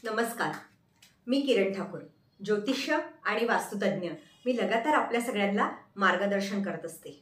नमस्कार, मी किरण ठाकूर, ज्योतिष्य आणि वास्तुतज्ञ. मी लगातार आपल्या सगळ्यांना मार्गदर्शन करत असते.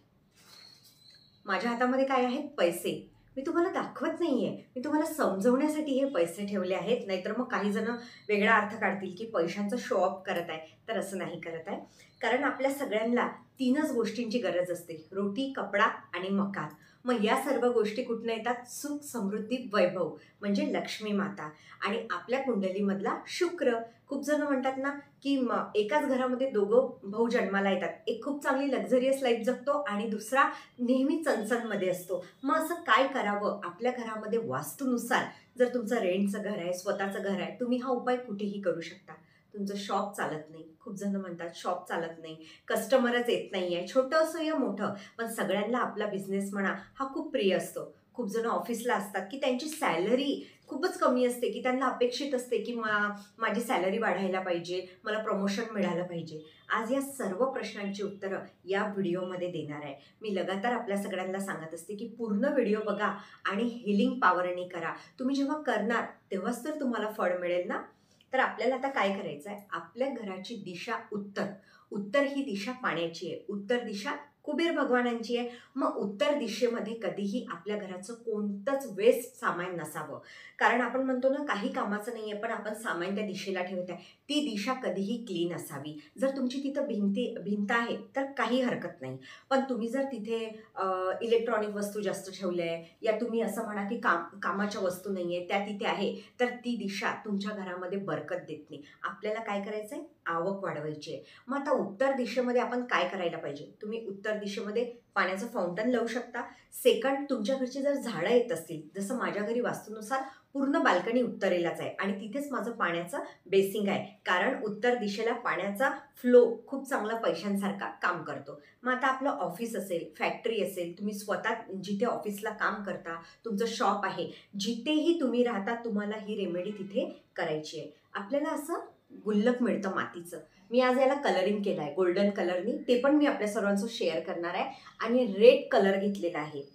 माझ्या हातामध्ये काय आहेत? पैसे. मी तुम्हाला दाखवत नाहीये, मी तुम्हाला समजवण्यासाठी हे पैसे ठेवले आहेत. नाहीतर मग काही जण वेगळा अर्थ काढतील की पैशांचा शो ऑफ करत आहे. तर असं नाही करत आहे. कारण आपल्या सगळ्यांना तीनच गोष्टींची गरज असते: रोटी, कपडा आणि मकान. मग या सर्व गोष्टी कुठून येतात? सुख, समृद्धी, वैभव म्हणजे लक्ष्मी माता आणि आपल्या कुंडलीमधला शुक्र. खूप जण म्हणतात ना की एकाच घरामध्ये दोघं भाऊ जन्माला येतात. एक खूप चांगली लक्झरियस लाईफ जगतो आणि दुसरा नेहमी चणचणमध्ये असतो. मग असं काय करावं? आपल्या घरामध्ये वास्तूनुसार जर तुमचं रेंटचं घर आहे, स्वतःचं घर आहे, तुम्ही हा उपाय कुठेही करू शकता. तुमचं शॉप चालत नाही. खूप जण म्हणतात शॉप चालत नाही, कस्टमरच येत नाही आहे, छोटं असो या मोठं, पण सगळ्यांना आपला बिझनेस म्हणा हा खूप प्रिय असतो. खूप जण ऑफिसला असतात की त्यांची सॅलरी खूपच कमी असते, की त्यांना अपेक्षित असते की माझी सॅलरी वाढायला पाहिजे, मला प्रमोशन मिळालं पाहिजे. आज या सर्व प्रश्नांची उत्तरं या व्हिडिओमध्ये देणार आहे. मी लगातार आपल्या सगळ्यांना सांगत असते की पूर्ण व्हिडिओ बघा आणि हिलिंग पॉवरने करा. तुम्ही जेव्हा करणार तेव्हाच तर तुम्हाला फळ मिळेल ना. तर आपल्याला आता काय करायचं आहे? आपल्या घराची दिशा उत्तर. उत्तर ही दिशा पाण्याची आहे. उत्तर दिशा कुबेर भगवानांची आहे. मग उत्तर दिशेमध्ये कधीही आपल्या घराचं कोणतंच वेस्ट सामान नसावं. कारण आपण म्हणतो ना काही कामाचं नाही आहे, पण आपण सामान त्या दिशेला ठेवत आहे. ती दिशा कधीही क्लीन असावी. जर तुमची तिथं भिंत आहे तर काही हरकत नाही. पण तुम्ही जर तिथे इलेक्ट्रॉनिक वस्तू जास्त ठेवल्या आहे, या तुम्ही असं म्हणा की कामाच्या वस्तू नाही आहे त्या तिथे आहे, तर ती दिशा तुमच्या घरामध्ये बरकत देत नाही. आपल्याला काय करायचं आहे? आवक वाढवायची आहे. मग आता उत्तर दिशेमध्ये आपण काय करायला पाहिजे? तुम्ही उत्तर दिशेमध्ये पाण्याचं फाउंटन लावू शकता. सेकंड, तुमच्या घरची जर झाडं येत असतील, जसं माझ्या घरी वास्तूनुसार पूर्ण बाल्कनी उत्तरेलाच आहे आणि तिथेच माझं पाण्याचं बेसिंग आहे. कारण उत्तर दिशेला पाण्याचा फ्लो खूप चांगला पैशांसारखा काम करतो. मग आता आपलं ऑफिस असेल, फॅक्टरी असेल, तुम्ही स्वतः जिथे ऑफिसला काम करता, तुमचं शॉप आहे, जिथेही तुम्ही राहता, तुम्हाला ही रेमेडी तिथे करायची आहे. आपल्याला असं गुल्लक मिळतं मातीचं. मी आज याला कलरिंग केलं आहे गोल्डन कलरनी, ते पण मी आपल्या सर्वांचं शेअर करणार आहे. आणि रेड कलर घेतलेला आहे.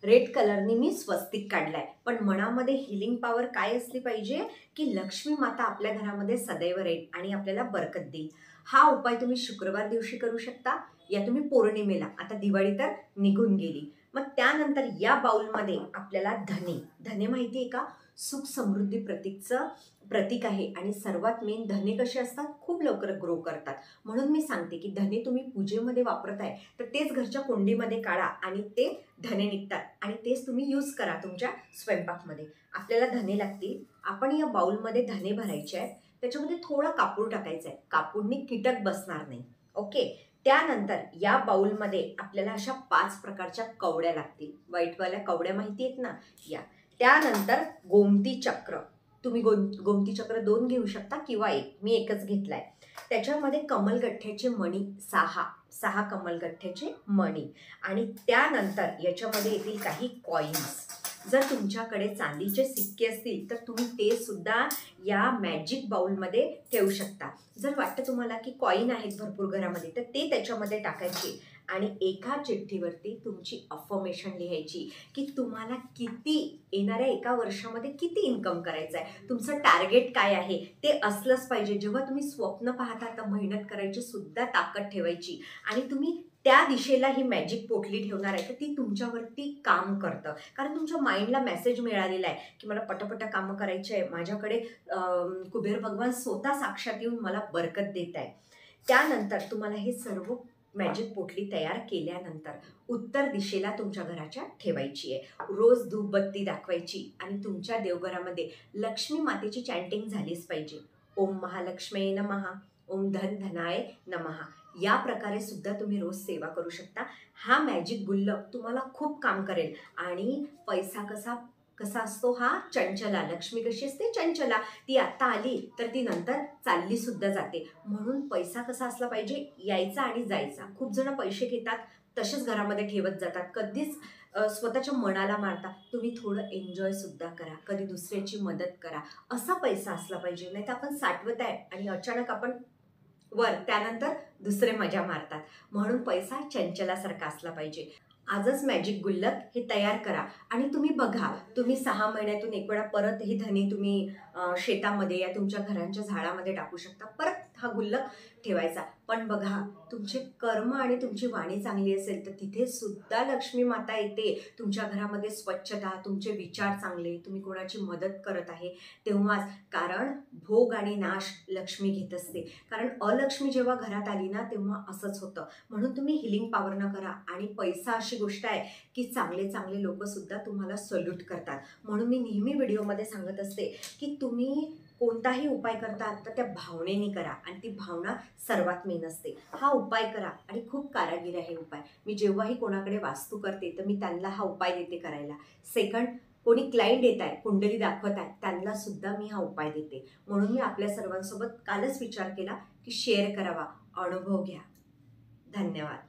रेड कलरनी मी स्वस्तिक काढलाय. पण मनामध्ये हिलिंग पॉवर काय असली पाहिजे की लक्ष्मी माता आपल्या घरामध्ये सदैव राहील आणि आपल्याला बरकत देईल. हा उपाय तुम्ही शुक्रवार दिवशी करू शकता, या तुम्ही पौर्णिमेला. आता दिवाळी तर निघून गेली. मग त्यानंतर या बाउलमध्ये आपल्याला धने माहिती आहे का? सुख समृद्धी प्रतीक आहे. आणि सर्वात मेन, धने कसे असतात? खूप लवकर ग्रो करतात. म्हणून मी सांगते की धने तुम्ही पूजेमध्ये वापरत आहे तर तेच घरच्या कुंडीमध्ये काढा आणि ते धने निघतात आणि तेच तुम्ही यूज करा तुमच्या स्वयंपाकमध्ये. आपल्याला धने लागतील. आपण या बाउलमध्ये धने भरायचे आहेत. त्याच्यामध्ये थोडा कापूर टाकायचा आहे. कापूरनी कीटक बसणार नाही. ओके. त्यानंतर या बाउलमध्ये आपल्याला अशा 5 प्रकारच्या कवड्या लागतील. व्हाईटवाल्या कवड्या माहिती आहेत ना? या. त्यानंतर गोमती चक्र. तुम्ही गोमती चक्र 2 घेऊ शकता किंवा 1. मी 1च घेतलाय. त्याच्यामध्ये कमलगठ्ठ्याचे मणी 6 कमलगठ्ठ्याचे मणी. आणि त्यानंतर याच्यामध्ये येतील काही कॉईन्स. जर तुमच्याकडे चांदीचे सिक्के असतील तर तुम्ही ते सुद्धा या मॅजिक बाउलमध्ये ठेवू शकता. जर वाटतं तुम्हाला की कॉईन आहेत भरपूर घरामध्ये तर ते त्याच्यामध्ये टाकायचे आणि एका चिठ्ठीवरती तुमची अफर्मेशन लिहायची की तुम्हाला किती येणाऱ्या एका वर्षामध्ये किती इन्कम करायचं आहे, तुमचं टार्गेट काय आहे ते असलंच पाहिजे. जेव्हा तुम्ही स्वप्न पाहता तर मेहनत करायची सुद्धा ताकद ठेवायची आणि तुम्ही त्या दिशेला ही मॅजिक पोटली ठेवणार आहे तर ती तुमच्यावरती काम करतं. कारण तुमच्या माइंडला मेसेज मिळालेला आहे की मला पटापट कामं करायची आहे, माझ्याकडे कुबेर भगवान स्वतः साक्षात येऊन मला बरकत देत आहे. त्यानंतर तुम्हाला हे सर्व मॅजिक पोटली तयार केल्यानंतर उत्तर दिशेला तुमच्या घराच्या ठेवायची आहे. रोज धूपबत्ती दाखवायची आणि तुमच्या देवघरामध्ये लक्ष्मी मातेची चॅन्टिंग झालीच पाहिजे. ओम महालक्ष्मी नमः, ओम धन धनाय नमः. या प्रकारे सुद्धा तुम्ही रोज सेवा करू शकता. हा मॅजिक गुल्लक तुम्हाला खूप काम करेल. आणि पैसा कसा असतो? हा चंचला. लक्ष्मी कशी असते? चंचला. ती आत्ता आली तर ती नंतर चालली सुद्धा जाते. म्हणून पैसा कसा असला पाहिजे? यायचा आणि जायचा. खूप जण पैसे घेतात, तसेच घरामध्ये ठेवत जातात. कधीच स्वतःच्या मनाला मारता. तुम्ही थोडं एन्जॉयसुद्धा करा, कधी दुसऱ्याची मदत करा. असा पैसा असला पाहिजे. नाहीतर आपण साठवत आहे आणि अचानक आपण त्यानंतर दुसरे मजा मारतात. म्हणून पैसा चंचलासारखा असला पाहिजे. आजच मॅजिक गुल्लक हे तयार करा आणि तुम्ही बघा, तुम्ही 6 महिन्यातून एक वेळा परत ही धनी तुम्ही शेतामध्ये या तुमच्या घरांच्या झाडामध्ये टाकू शकता. परत हा गुल्लक ठेवायचा. पण बघा, तुमचे कर्म आणि तुमची वाणी चांगली असेल तर तिथे सुद्धा लक्ष्मी माता येते. तुमच्या घरामध्ये स्वच्छता, तुमचे विचार चांगले, तुम्ही कोणाची मदत करत आहे तेव्हाच. कारण भोग आणि नाश लक्ष्मी घेत असते. कारण अलक्ष्मी जेव्हा घरात आली ना तेव्हा असंच होतं. म्हणून तुम्ही हिलिंग पॉवरनं करा. आणि पैसा अशी गोष्ट आहे की चांगले चांगले लोक सुद्धा तुम्हाला सल्यूट करतात. म्हणून मी नेहमी व्हिडिओमध्ये सांगत असते की तुम्ही कोणताही उपाय करता तर त्या भावनेने करा आणि ती भावना सर्वात मेन असते. हा उपाय करा आणि खूप कारागीर आहे उपाय. मी जेव्हाही कोणाकडे वास्तू करते तर मी त्यांना हा उपाय देते करायला. सेकंड, कोणी क्लायंट येत आहे, कुंडली दाखवत आहे, त्यांना सुद्धा मी हा उपाय देते. म्हणून मी आपल्या सर्वांसोबत कालच विचार केला की शेअर करावा, अनुभव घ्या. धन्यवाद.